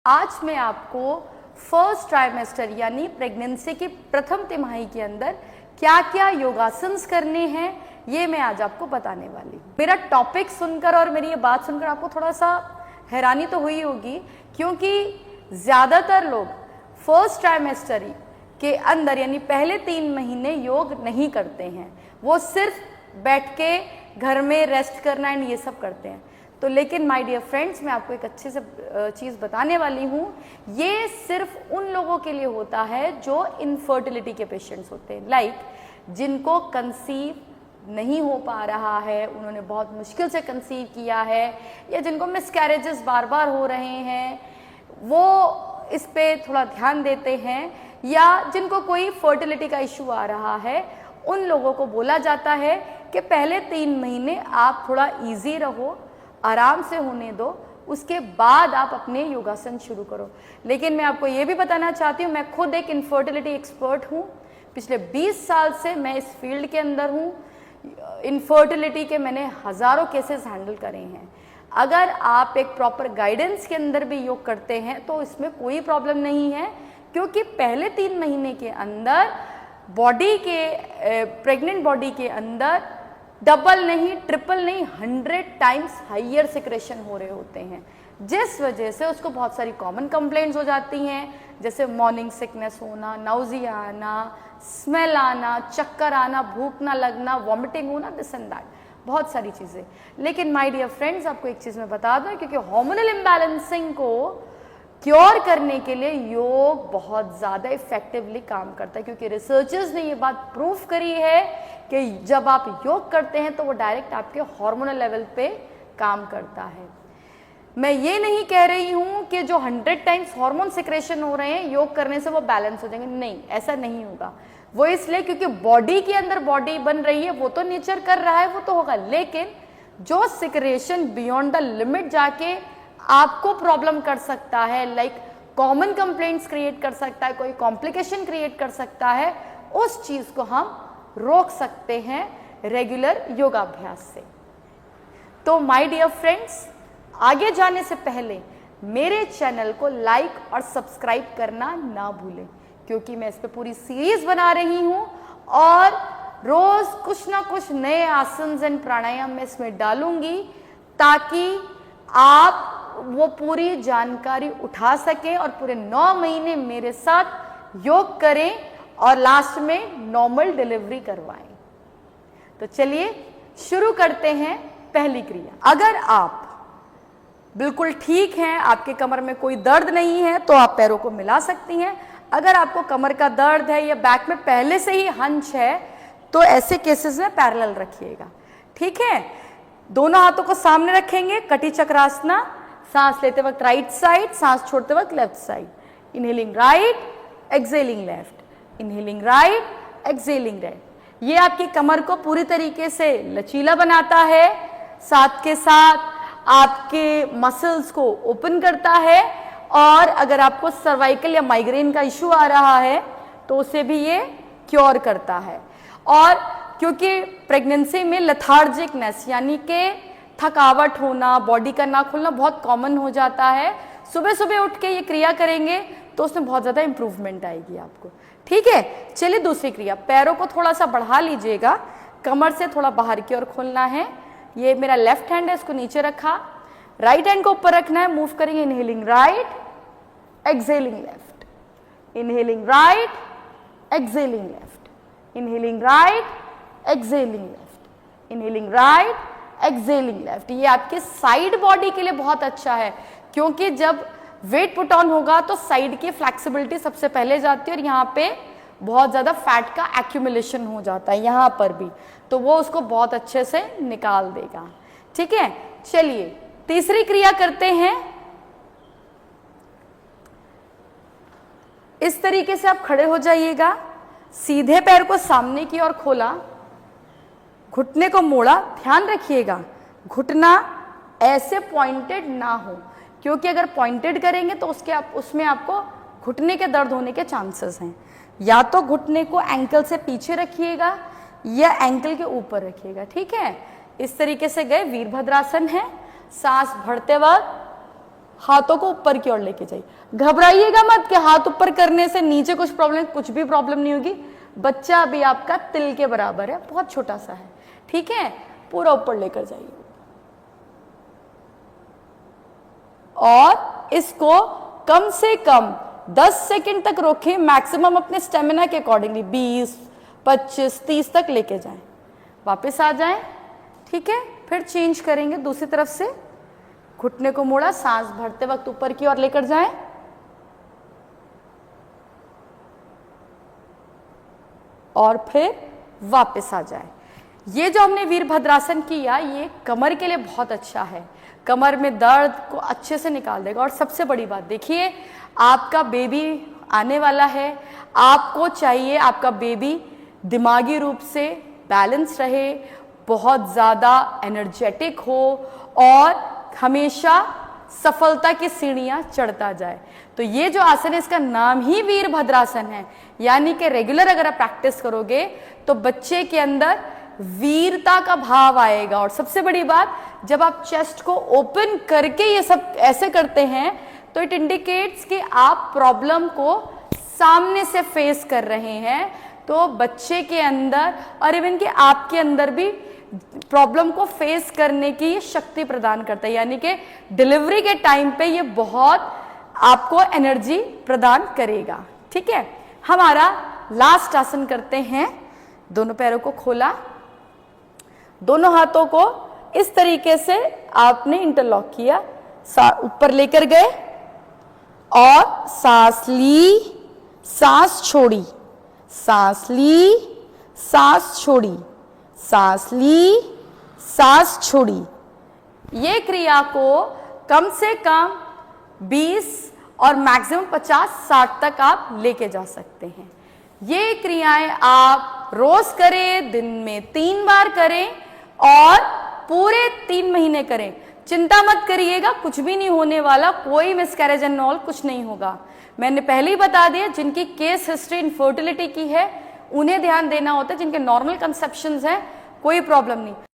आज मैं आपको फर्स्ट ट्राइमेस्टर यानी प्रेगनेंसी की प्रथम तिमाही के अंदर क्या क्या योगासन्स करने हैं ये मैं आज आपको बताने वाली हूँ। मेरा टॉपिक सुनकर और मेरी ये बात सुनकर आपको थोड़ा सा हैरानी तो हुई होगी, क्योंकि ज़्यादातर लोग फर्स्ट ट्राइमेस्टर के अंदर यानी पहले 3 महीने योग नहीं करते हैं। वो सिर्फ बैठ के घर में रेस्ट करना एंड ये सब करते हैं। तो लेकिन माय डियर फ्रेंड्स, मैं आपको एक अच्छे से चीज़ बताने वाली हूँ। ये सिर्फ उन लोगों के लिए होता है जो इनफर्टिलिटी के पेशेंट्स होते हैं, लाइक जिनको कंसीव नहीं हो पा रहा है, उन्होंने बहुत मुश्किल से कंसीव किया है, या जिनको मिसकैरेजेस बार बार हो रहे हैं, वो इस पे थोड़ा ध्यान देते हैं, या जिनको कोई फर्टिलिटी का इशू आ रहा है। उन लोगों को बोला जाता है कि पहले 3 महीने आप थोड़ा इजी रहो, आराम से होने दो, उसके बाद आप अपने योगासन शुरू करो। लेकिन मैं आपको ये भी बताना चाहती हूँ, मैं खुद एक इनफर्टिलिटी एक्सपर्ट हूँ। पिछले 20 साल से मैं इस फील्ड के अंदर हूँ। इनफर्टिलिटी के मैंने हज़ारों केसेस हैंडल करे हैं। अगर आप एक प्रॉपर गाइडेंस के अंदर भी योग करते हैं तो इसमें कोई प्रॉब्लम नहीं है, क्योंकि पहले 3 महीने के अंदर बॉडी के प्रेग्नेंट बॉडी के अंदर डबल नहीं, ट्रिपल नहीं, 100 टाइम्स हाइयर सिक्रेशन हो रहे होते हैं, जिस वजह से उसको बहुत सारी कॉमन कंप्लेंट्स हो जाती हैं, जैसे मॉर्निंग सिकनेस होना, नाउजिया आना, स्मेल आना, चक्कर आना, भूख ना लगना, वॉमिटिंग होना, दिस एंड दैट, बहुत सारी चीज़ें। लेकिन माय डियर फ्रेंड्स, आपको एक चीज़ मैं बता दूं, क्योंकि हार्मोनल इम्बैलेंसिंग को क्योर करने के लिए योग बहुत ज़्यादा इफेक्टिवली काम करता है, क्योंकि रिसर्चर्स ने ये बात प्रूव करी है कि जब आप योग करते हैं तो वो डायरेक्ट आपके हार्मोनल लेवल पे काम करता है। मैं ये नहीं कह रही हूँ कि जो 100 टाइम्स हार्मोन सिक्रेशन हो रहे हैं योग करने से वो बैलेंस हो जाएंगे, नहीं, ऐसा नहीं होगा। वो इसलिए क्योंकि बॉडी के अंदर बॉडी बन रही है, वो तो नेचर कर रहा है, वो तो होगा, लेकिन जो सिक्रेशन बियॉन्ड द लिमिट जाके आपको प्रॉब्लम कर सकता है, लाइक कॉमन कंप्लेंट्स क्रिएट कर सकता है, कोई कॉम्प्लिकेशन क्रिएट कर सकता है, उस चीज़ को हम रोक सकते हैं रेगुलर योगाभ्यास से। तो माय डियर फ्रेंड्स, आगे जाने से पहले मेरे चैनल को लाइक और सब्सक्राइब करना ना भूलें, क्योंकि मैं इस पे पूरी सीरीज बना रही हूँ और रोज कुछ ना कुछ नए आसन एंड प्राणायाम मैं इसमें डालूंगी, ताकि आप वो पूरी जानकारी उठा सकें और पूरे 9 महीने मेरे साथ योग करें और लास्ट में नॉर्मल डिलीवरी करवाएं। तो चलिए शुरू करते हैं पहली क्रिया। अगर आप बिल्कुल ठीक हैं, आपके कमर में कोई दर्द नहीं है, तो आप पैरों को मिला सकती हैं। अगर आपको कमर का दर्द है या बैक में पहले से ही हंच है, तो ऐसे केसेस में पैरेलल रखिएगा, ठीक है। दोनों हाथों को सामने रखेंगे, कटी चक्रासना। सांस लेते वक्त राइट साइड, सांस छोड़ते वक्त left side. Inhaling right, exhaling left, inhaling right, exhaling right. ये आपकी कमर को पूरी तरीके से लचीला बनाता है, साथ के साथ आपके मसल्स को ओपन करता है, और अगर आपको सर्वाइकल या माइग्रेन का इशू आ रहा है तो उसे भी ये क्योर करता है। और क्योंकि प्रेगनेंसी में लेथार्जिकनेस यानी कि थकावट होना, बॉडी का ना खुलना बहुत कॉमन हो जाता है, सुबह सुबह उठ के ये क्रिया करेंगे तो उसमें बहुत ज़्यादा इंप्रूवमेंट आएगी आपको, ठीक है। चलिए दूसरी क्रिया, पैरों को थोड़ा सा बढ़ा लीजिएगा, कमर से थोड़ा बाहर की ओर खोलना है। ये मेरा लेफ्ट हैंड है, इसको नीचे रखा, राइट हैंड को ऊपर रखना है, मूव करेंगे। Inhaling right, exhaling left, inhaling right, exhaling left, inhaling right, exhaling left, inhaling right, exhaling left. ये आपके साइड बॉडी के लिए बहुत अच्छा है, क्योंकि जब वेट पुट ऑन होगा तो साइड की फ्लेक्सिबिलिटी सबसे पहले जाती है, और यहाँ पे बहुत ज़्यादा फैट का एक्यूमुलेशन हो जाता है यहाँ पर भी, तो वो उसको बहुत अच्छे से निकाल देगा, ठीक है। चलिए तीसरी क्रिया करते हैं। इस तरीके से आप खड़े हो जाइएगा, सीधे पैर को सामने की ओर खोला, घुटने को मोड़ा। ध्यान रखिएगा घुटना ऐसे पॉइंटेड ना हो, क्योंकि अगर पॉइंटेड करेंगे तो उसमें आपको घुटने के दर्द होने के चांसेस हैं। या तो घुटने को एंकल से पीछे रखिएगा या एंकल के ऊपर रखिएगा, ठीक है। इस तरीके से गए, वीरभद्रासन है। सांस भरते वक्त हाथों को ऊपर की ओर लेके जाइए। घबराइएगा मत कि हाथ ऊपर करने से नीचे कुछ प्रॉब्लम, कुछ भी प्रॉब्लम नहीं होगी। बच्चा अभी आपका तिल के बराबर है, बहुत छोटा सा है, ठीक है। पूरा ऊपर लेकर जाइए और इसको कम से कम 10 सेकंड तक रोकें, मैक्सिमम अपने स्टेमिना के अकॉर्डिंगली 20, 25, 30 तक लेके जाएं। वापस आ जाएं, ठीक है। फिर चेंज करेंगे दूसरी तरफ से, घुटने को मोड़ा, सांस भरते वक्त ऊपर की ओर लेकर जाएं और फिर वापस आ जाएं। ये जो हमने वीरभद्रासन किया, ये कमर के लिए बहुत अच्छा है, कमर में दर्द को अच्छे से निकाल देगा। और सबसे बड़ी बात देखिए, आपका बेबी आने वाला है, आपको चाहिए आपका बेबी दिमागी रूप से बैलेंस रहे, बहुत ज़्यादा एनर्जेटिक हो और हमेशा सफलता की सीढ़ियां चढ़ता जाए। तो ये जो आसन है, इसका नाम ही वीरभद्रासन है, यानी कि रेगुलर अगर आप प्रैक्टिस करोगे तो बच्चे के अंदर वीरता का भाव आएगा। और सबसे बड़ी बात, जब आप चेस्ट को ओपन करके ये सब ऐसे करते हैं तो इट इंडिकेट्स कि आप प्रॉब्लम को सामने से फेस कर रहे हैं। तो बच्चे के अंदर और इवन कि आपके अंदर भी प्रॉब्लम को फेस करने की शक्ति प्रदान करता है, यानी कि डिलीवरी के टाइम पे ये बहुत आपको एनर्जी प्रदान करेगा, ठीक है। हमारा लास्ट आसन करते हैं। दोनों पैरों को खोला, दोनों हाथों को इस तरीके से आपने इंटरलॉक किया, ऊपर लेकर गए और सांस ली, सांस छोड़ी, सांस ली, सांस छोड़ी, सांस ली, सांस छोड़ी। ये क्रिया को कम से कम 20 और मैक्सिमम 50-60 तक आप लेके जा सकते हैं। ये क्रियाएं आप रोज करें, दिन में 3 बार करें और पूरे 3 महीने करें। चिंता मत करिएगा, कुछ भी नहीं होने वाला, कोई मिसकैरेज एंड ऑल कुछ नहीं होगा। मैंने पहले ही बता दिया, जिनकी केस हिस्ट्री इनफर्टिलिटी की है उन्हें ध्यान देना होता है, जिनके नॉर्मल कंसेप्शंस हैं कोई प्रॉब्लम नहीं।